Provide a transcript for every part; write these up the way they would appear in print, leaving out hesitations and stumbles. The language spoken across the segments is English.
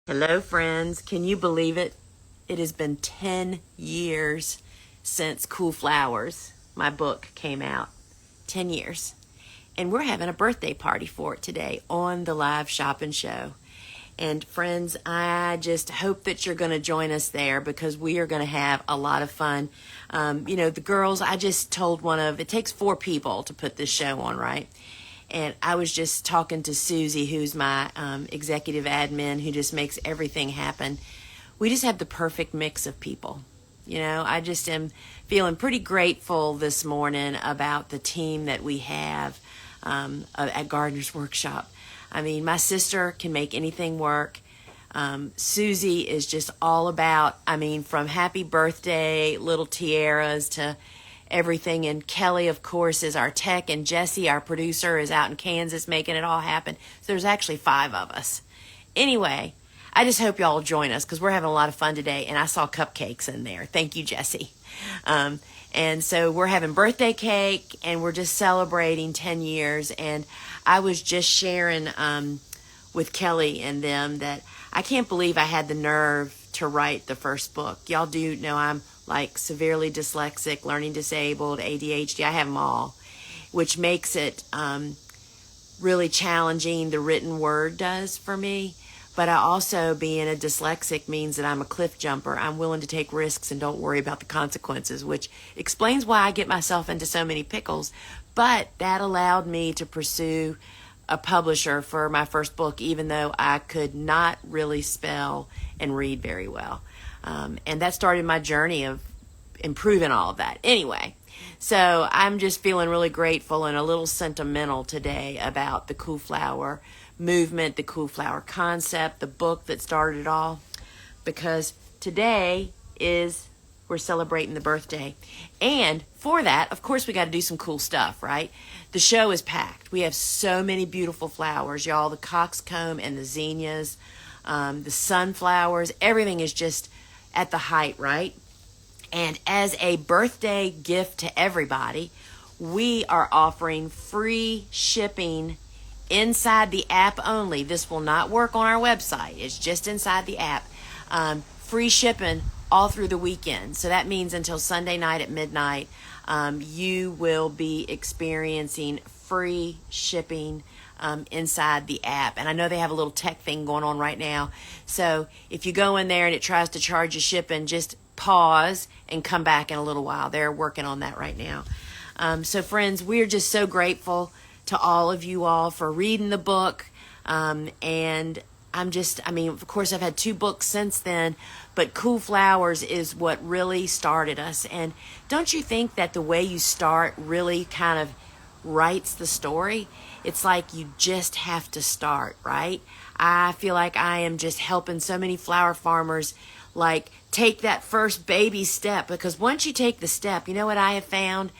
Hello, friends. Can you believe it? It has been 10 years since Cool Flowers, my book, came out. 10 years. And we're having a birthday party for it today on the live shopping show. And friends, I just hope that you're going to join us there because we are going to have a lot of fun. The girls, I just told it takes 4 people to put this show on, right? And I was just talking to Susie, who's my executive admin, who just makes everything happen. We just have the perfect mix of people. I just am feeling pretty grateful this morning about the team that we have at Gardener's Workshop. I mean, my sister can make anything work. Susie is just all about, from happy birthday, little tiaras to everything. And Kelly, of course, is our tech, and Jesse, our producer, is out in Kansas making it all happen. So there's actually 5 of us. Anyway, I just hope y'all join us because we're having a lot of fun today, and I saw cupcakes in there. Thank you, Jesse. And so we're having birthday cake, and we're just celebrating 10 years. And I was just sharing with Kelly and them that I can't believe I had the nerve to write the first book. Y'all do know I'm like severely dyslexic, learning disabled, ADHD. I have them all, which makes it really challenging. The written word does for me. But I also, being a dyslexic, means that I'm a cliff jumper. I'm willing to take risks and don't worry about the consequences, which explains why I get myself into so many pickles. But that allowed me to pursue a publisher for my first book, even though I could not really spell and read very well. And that started my journey of improving all of that. Anyway, so I'm just feeling really grateful and a little sentimental today about the Cool Flower movement, the Cool Flower concept, the book that started it all, because today we're celebrating the birthday. And for that, of course, we got to do some cool stuff, right? The show is packed. We have so many beautiful flowers, y'all. The coxcomb and the zinnias, the sunflowers, everything is just at the height, right? And as a birthday gift to everybody, we are offering free shipping inside the app only. This will not work on our website. It's just inside the app. Free shipping all through the weekend. So that means until Sunday night at midnight, you will be experiencing free shipping inside the app. And I know they have a little tech thing going on right now. So if you go in there and it tries to charge you shipping, just pause and come back in a little while. They're working on that right now. So friends, we're just so grateful to all of you all for reading the book. And of course, I've had 2 books since then, but Cool Flowers is what really started us. And don't you think that the way you start really kind of writes the story? It's like you just have to start, right? I feel like I am just helping so many flower farmers like take that first baby step, because once you take the step, you know what I have found?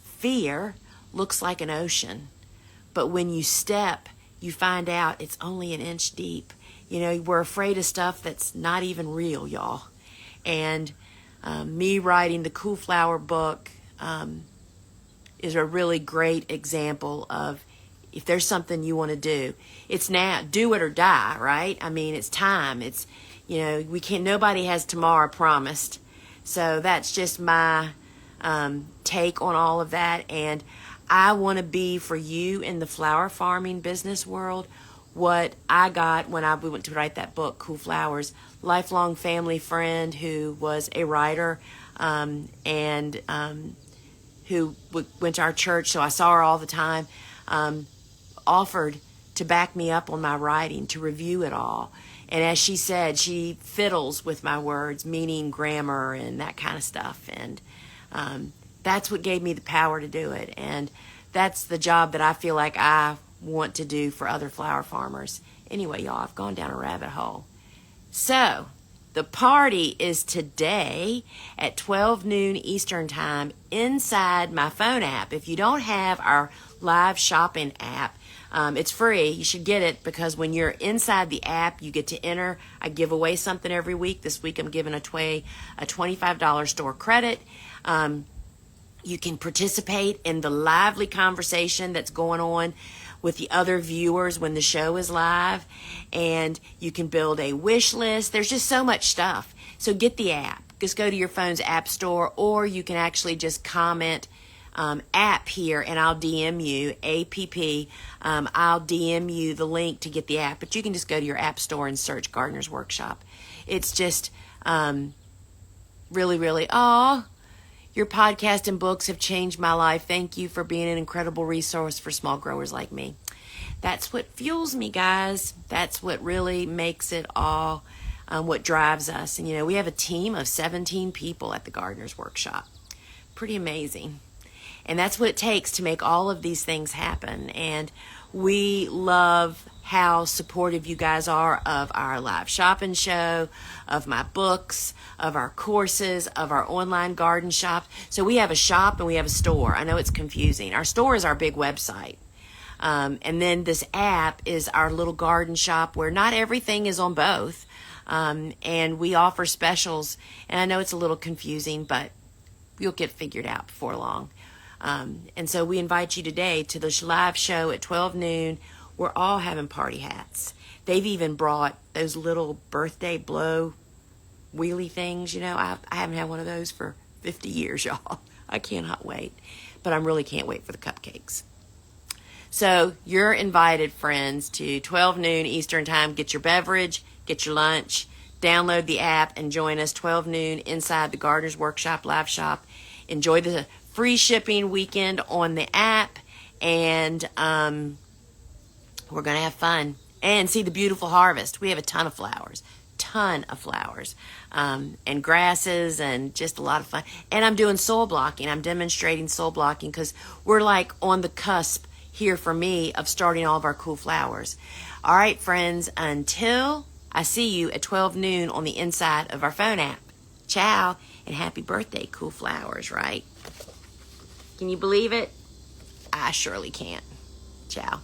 Fear looks like an ocean. But when you step, you find out it's only an inch deep. We're afraid of stuff that's not even real, y'all. And me writing the Cool Flower book is a really great example of if there's something you want to do, it's now. Do it or die, right? It's time. It's, nobody has tomorrow promised. So that's just my take on all of that. And I want to be for you in the flower farming business world what I got when we went to write that book, Cool Flowers. Lifelong family friend who was a writer and who went to our church, so I saw her all the time, offered to back me up on my writing, to review it all. And as she said, she fiddles with my words, meaning grammar and that kind of stuff. And that's what gave me the power to do it. And that's the job that I feel like I want to do for other flower farmers. Anyway, y'all, I've gone down a rabbit hole. So the party is today at 12 noon Eastern time inside my phone app. If you don't have our live shopping app, it's free. You should get it because when you're inside the app, you get to enter. I give away something every week. This week I'm giving away a $25 store credit. You can participate in the lively conversation that's going on with the other viewers when the show is live, and you can build a wish list. There's just so much stuff. So get the app. Just go to your phone's app store, or you can actually just comment app here, and I'll DM you, APP. I'll DM you the link to get the app, but you can just go to your app store and search Gardener's Workshop. It's just really, really, your podcast and books have changed my life. Thank you for being an incredible resource for small growers like me. That's what fuels me, guys. That's what really makes it all, what drives us. And, we have a team of 17 people at the Gardener's Workshop. Pretty amazing. And that's what it takes to make all of these things happen. And we love how supportive you guys are of our live shopping show, of my books, of our courses, of our online garden shop. So we have a shop and we have a store. I know it's confusing. Our store is our big website. And then this app is our little garden shop where not everything is on both. And we offer specials. And I know it's a little confusing, but you'll get figured out before long. And so we invite you today to the live show at 12 noon. We're all having party hats. They've even brought those little birthday blow wheelie things. I haven't had one of those for 50 years, y'all. I cannot wait. But I really can't wait for the cupcakes. So you're invited, friends, to 12 noon Eastern time. Get your beverage, get your lunch, download the app, and join us 12 noon inside the Gardener's Workshop live shop. Enjoy the free shipping weekend on the app, and we're going to have fun and see the beautiful harvest. We have a ton of flowers, and grasses, and just a lot of fun. And I'm doing soil blocking. I'm demonstrating soil blocking because we're like on the cusp here for me of starting all of our cool flowers. All right, friends, until I see you at 12 noon on the inside of our phone app. Ciao, and happy birthday, Cool Flowers, right? Can you believe it? I surely can't. Ciao.